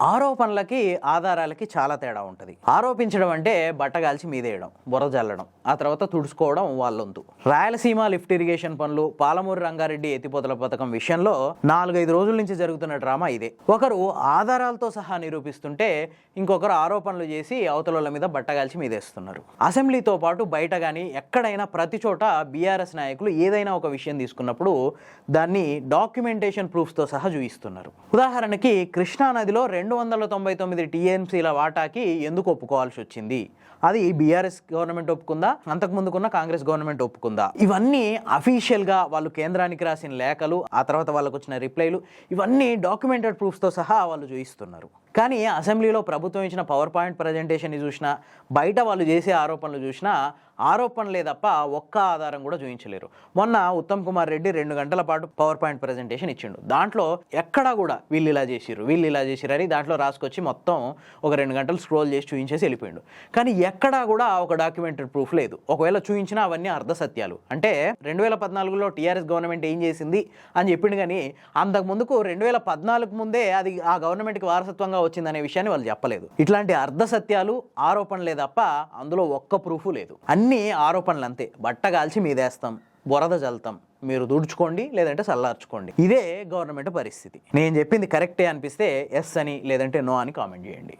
ఆరోపణలకి ఆధారాలకి చాలా తేడా ఉంటుంది. ఆరోపించడం అంటే బట్టగాల్చి మీదేయడం, బురద జల్లడం, ఆ తర్వాత తుడుచుకోవడం వాళ్ళొంతు. రాయలసీమ లిఫ్ట్ ఇరిగేషన్ పనులు, పాలమూరు రంగారెడ్డి ఎత్తిపోతల పథకం విషయంలో 4-5 రోజుల నుంచి జరుగుతున్న డ్రామా ఇదే. ఒకరు ఆధారాలతో సహా నిరూపిస్తుంటే ఇంకొకరు ఆరోపణలు చేసి అవతల మీద బట్టగాల్చి మీదేస్తున్నారు. అసెంబ్లీతో పాటు బయట కానీ ఎక్కడైనా ప్రతి చోట బీఆర్ఎస్ నాయకులు ఏదైనా ఒక విషయం తీసుకున్నప్పుడు దాన్ని డాక్యుమెంటేషన్ ప్రూఫ్స్తో సహా చూపిస్తున్నారు. ఉదాహరణకి కృష్ణానదిలో 299 టీఎంసీల వాటాకి ఎందుకు ఒప్పుకోవాల్సి వచ్చింది? అది బీఆర్ఎస్ గవర్నమెంట్ ఒప్పుకుందా, అంతకుముందుకున్న కాంగ్రెస్ గవర్నమెంట్ ఒప్పుకుందా? ఇవన్నీ అఫీషియల్గా వాళ్ళు కేంద్రానికి రాసిన లేఖలు, ఆ తర్వాత వాళ్ళకు వచ్చిన రిప్లైలు, ఇవన్నీ డాక్యుమెంటెడ్ ప్రూఫ్స్తో సహా వాళ్ళు చూపిస్తున్నారు. కానీ అసెంబ్లీలో ప్రభుత్వం ఇచ్చిన పవర్ పాయింట్ ప్రజెంటేషన్ని చూసినా, బయట వాళ్ళు చేసే ఆరోపణలు చూసినా ఆరోపణలే తప్ప ఒక్క ఆధారం కూడా చూపించలేరు. మొన్న ఉత్తమ్ కుమార్ రెడ్డి 2 గంటల పాటు పవర్ పాయింట్ ప్రజెంటేషన్ ఇచ్చిండు. దాంట్లో ఎక్కడా కూడా వీళ్ళు ఇలా చేసిర్రు అని దాంట్లో రాసుకొచ్చి మొత్తం ఒక 2 గంటలు స్క్రోల్ చేసి చూపించేసి వెళ్ళిపోయిండు. కానీ ఎక్కడా కూడా ఒక డాక్యుమెంటెడ్ ప్రూఫ్ లేదు. ఒకవేళ చూపించినా అవన్నీ అర్ధసత్యాలు. అంటే 2014లో టీఆర్ఎస్ గవర్నమెంట్ ఏం చేసింది అని చెప్పిండు, కానీ అంతకుముందుకు 2014 ముందే అది ఆ గవర్నమెంట్కి వారసత్వంగా వచ్చిందనే విషయాన్ని వాళ్ళు చెప్పలేదు. ఇట్లాంటి అర్ధసత్యాలు, ఆరోపణలే తప్ప అందులో ఒక్క ప్రూఫ్ లేదు. అన్నీ ఆరోపణలు అంతే. బట్టగాల్చి మీదేస్తాం, బురద జల్తాం, మీరు దుడుచుకోండి లేదంటే చల్లార్చుకోండి. ఇదే గవర్నమెంట్ పరిస్థితి. నేను చెప్పింది కరెక్టే అనిపిస్తే ఎస్ అని, లేదంటే నో అని కామెంట్ చేయండి.